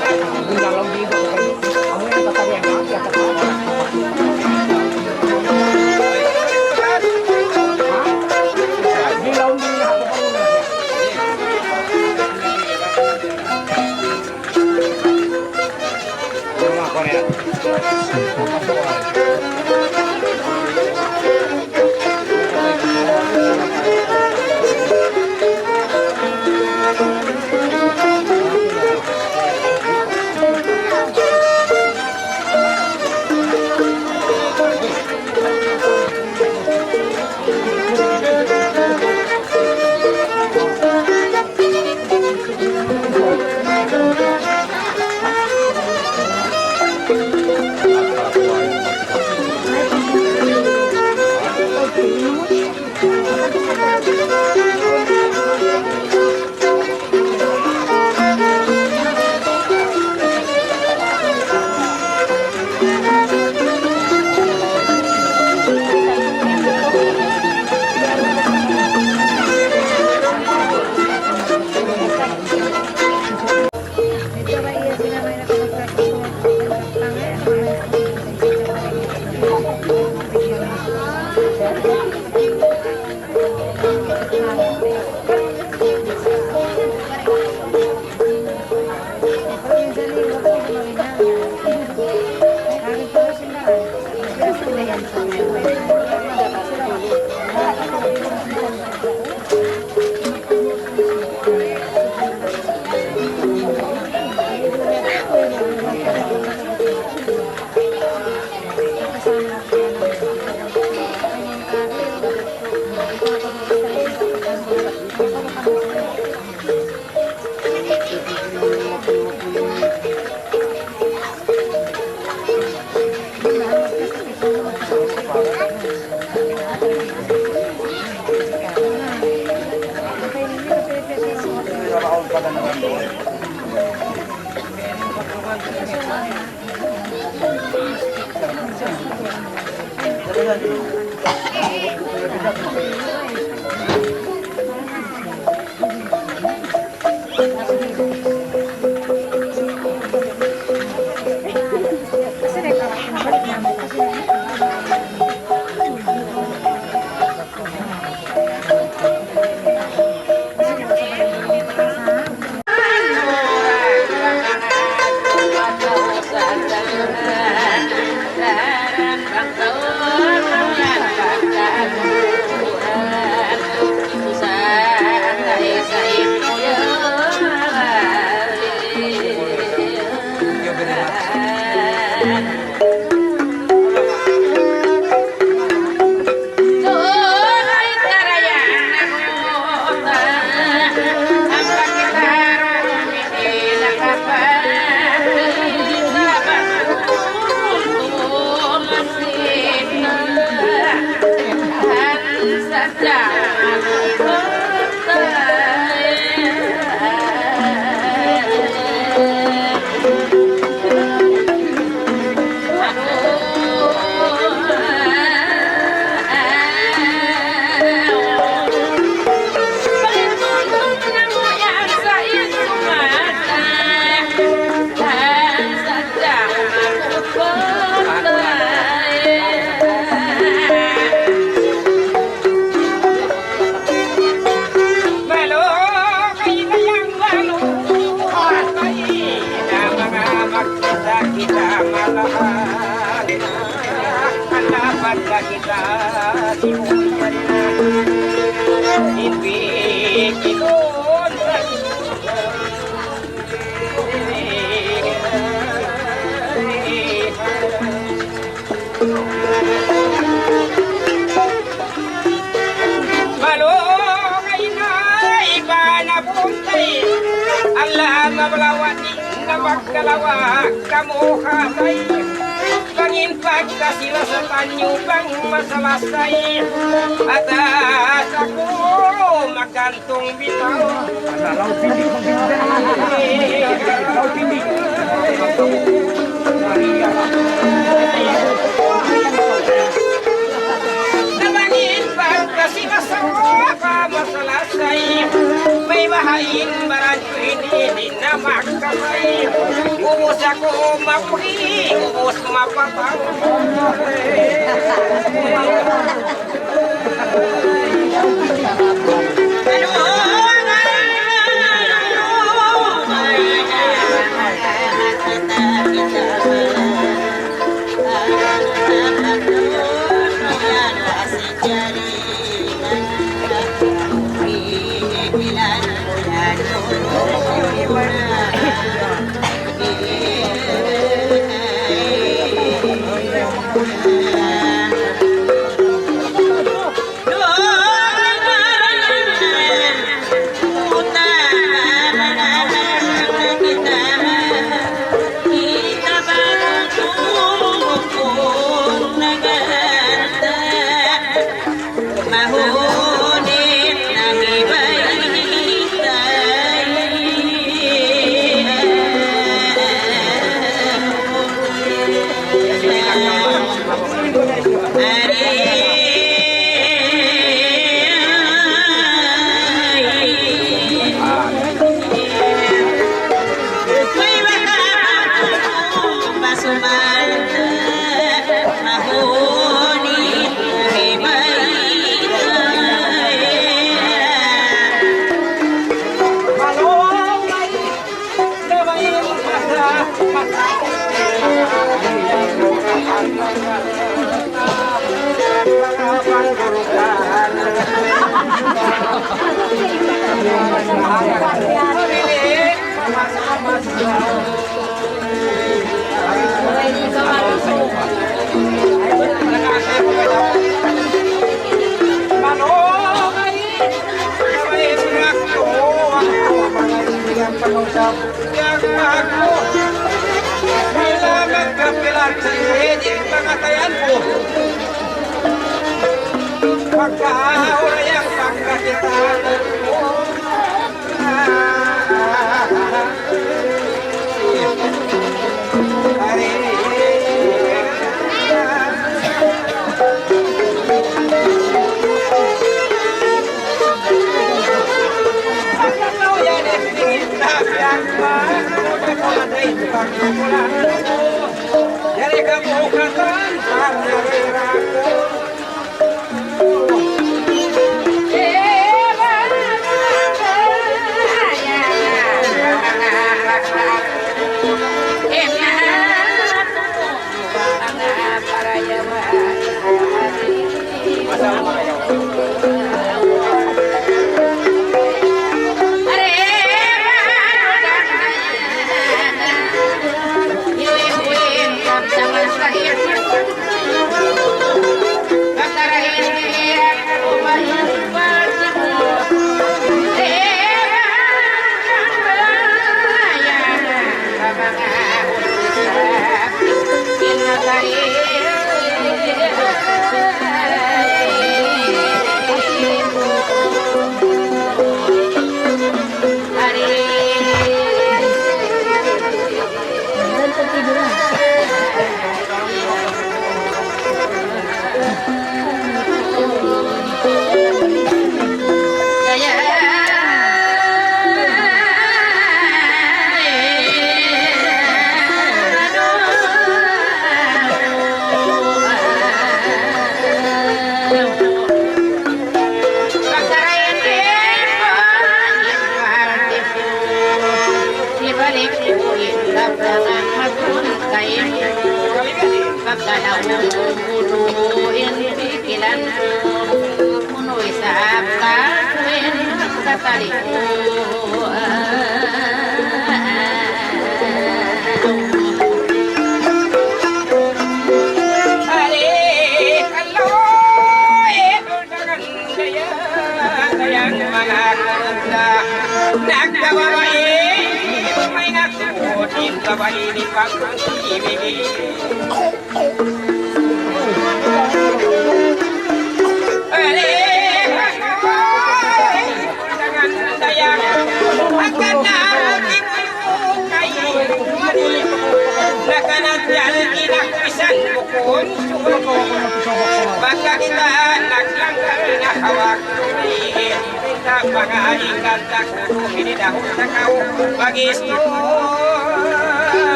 Bundang lang dito kayo. Amo yang tatarian na siya tatarian. Bilaw din na ako pa muna. Mga Korea. Magdalawa kamu kamay Pangin pagkasila sa tanyo bang masalasay At ako magkantong bitaw Laut pindik Laut pindik Nabangin pagkasila sa masalasay May bahain barat ko hindi na magkamay Uus ako mapuri, uus mapapang. Baka kita naglangkang na hawak kita pangaikan tak ini dahulu tak kau bagi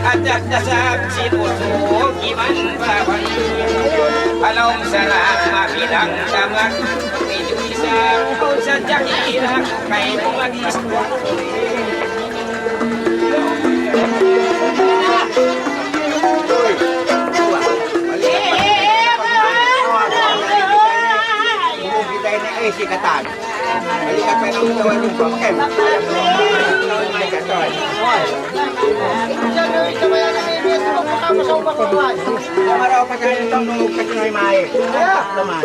At dasab sinuso Iman babali Alam sarap mabilang damag Medyo isang Kung sadyang irak Kay bumag-iswa Si Katan. Balikan pa ng tawan yung pakem. May Katan. Maraw pa tayo itong nung kasinoy mae. Naman.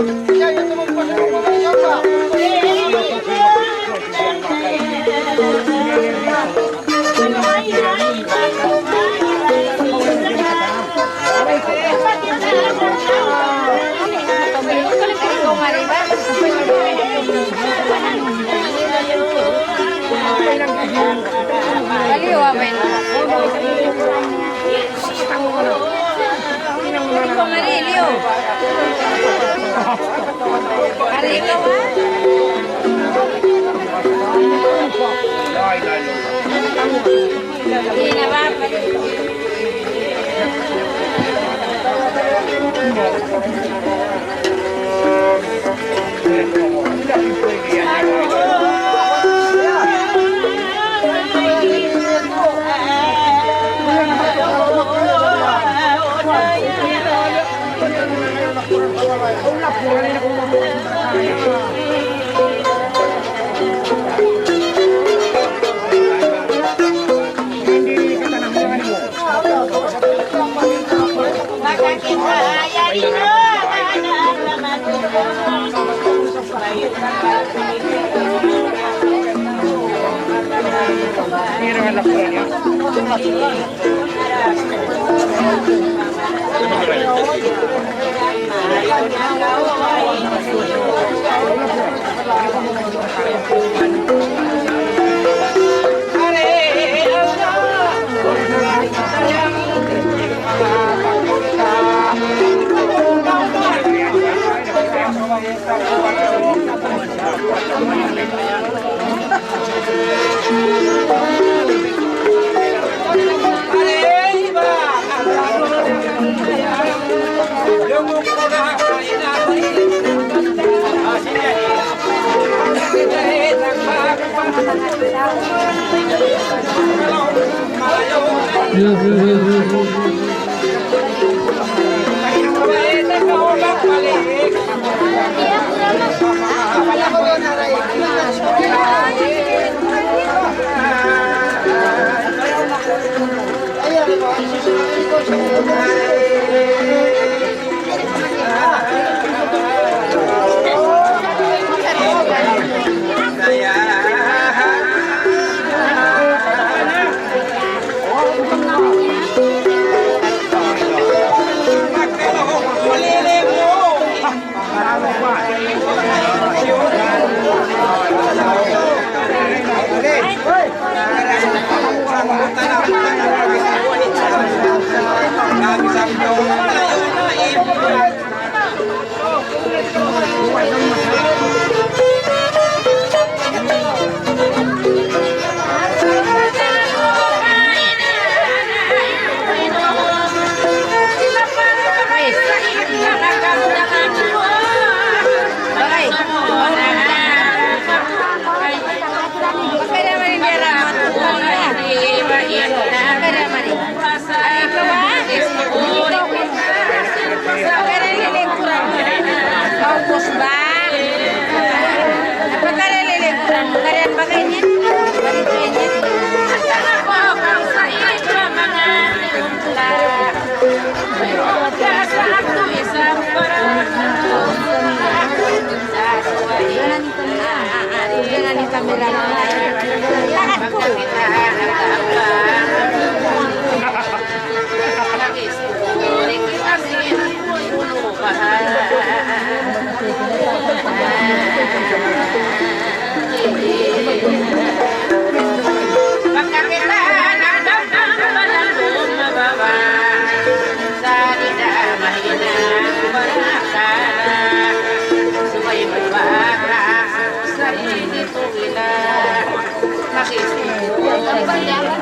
Makisip ko,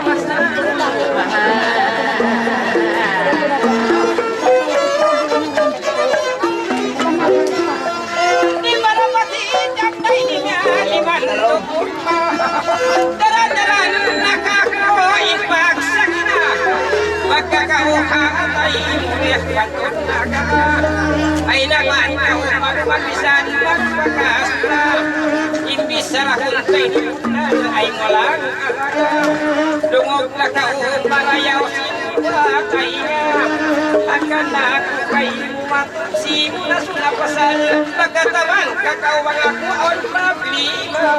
mas na mahal. kanton nagara ay naman kau magmabisan magpakasla imbis sarahon kay ay molang alaga dungog na kaon malayaw sinuwa kaya akan ako kay si muna sunapasal pagkatawan kakawang ako on problema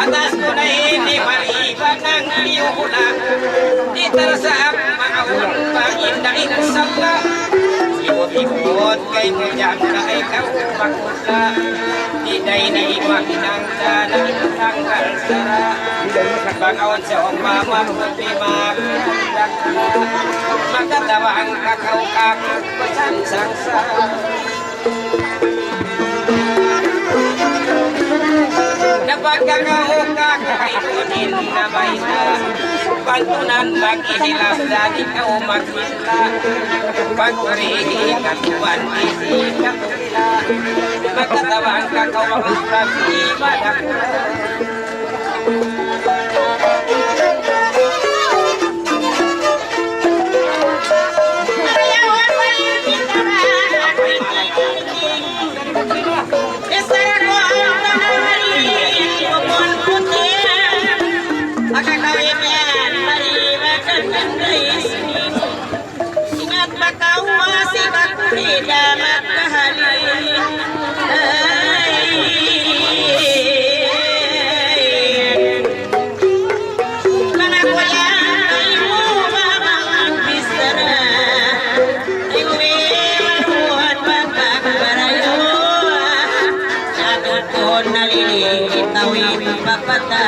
atas ko na hindi maliban ng iyuhulan di tarasap maawang pangindain ang sabla ibot-ibot kay muyang na ikaw makutla di day na imakinang dalang tanggal sara bangawan sa umama puti makilang magkatawa ang kakao-kakao pasansangsa napagkakahukak kay kunin na may na pantunan maghihilap dahil ikaw magmila pagpurihi katuan isi katula magkatawa ang kakawang prabi madakula damat kahali mga kuya ay mo mamang bisara ay umiwan pagkakarayo natin ko naliling itawin papata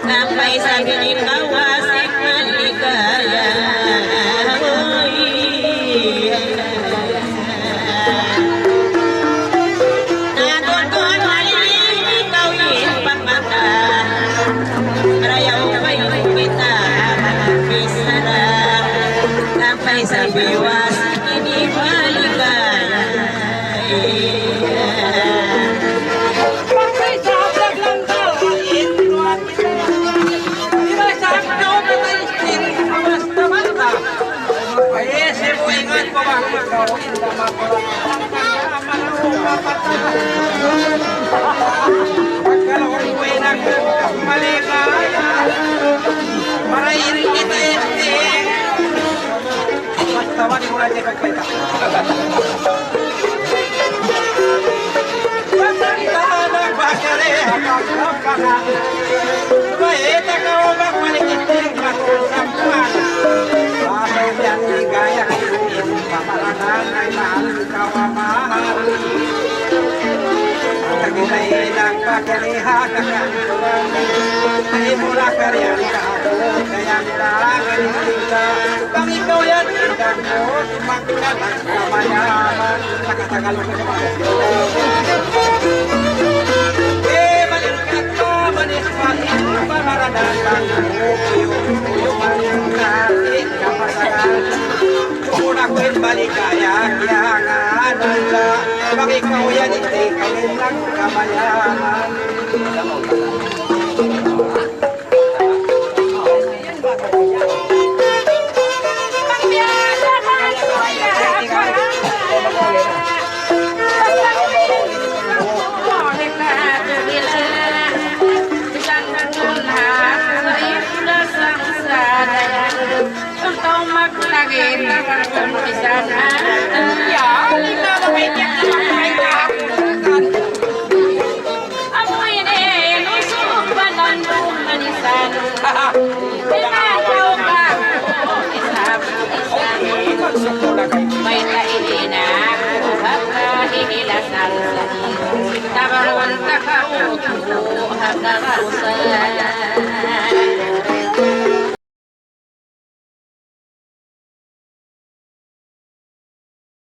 kapay sabi ni kawasik maligaya sa biwas ini maligaya pagkay sa ablag lang daw inuat di ba sa abdaw na tayo sin basta basta ay sebo ingat ko ba gawin tama ko pagkalawang ko inang maligaya para irin kita Tawa ni mula dia pagpaita. Pagkita ng bakare hakakapana. Baita ka o magmalikiting magkasampuan. Bahaw yan ni gaya kainin. Pamarangan ay mahal ikaw ang mahal. Tagilay ng bakare hakakapana. Ay mula karyan ka ako. Kaya nilangan ka. Bang ikaw yan. Magkalang kamayaman nakatagalog na malingkat ka manispahin pamaradatan uyuman natin kapasaran una ko'y baligaya kiyangan nila pag ikaw yan hindi kanin lang kamayaman may tainina hinilasan tabaron takautubo hagawasa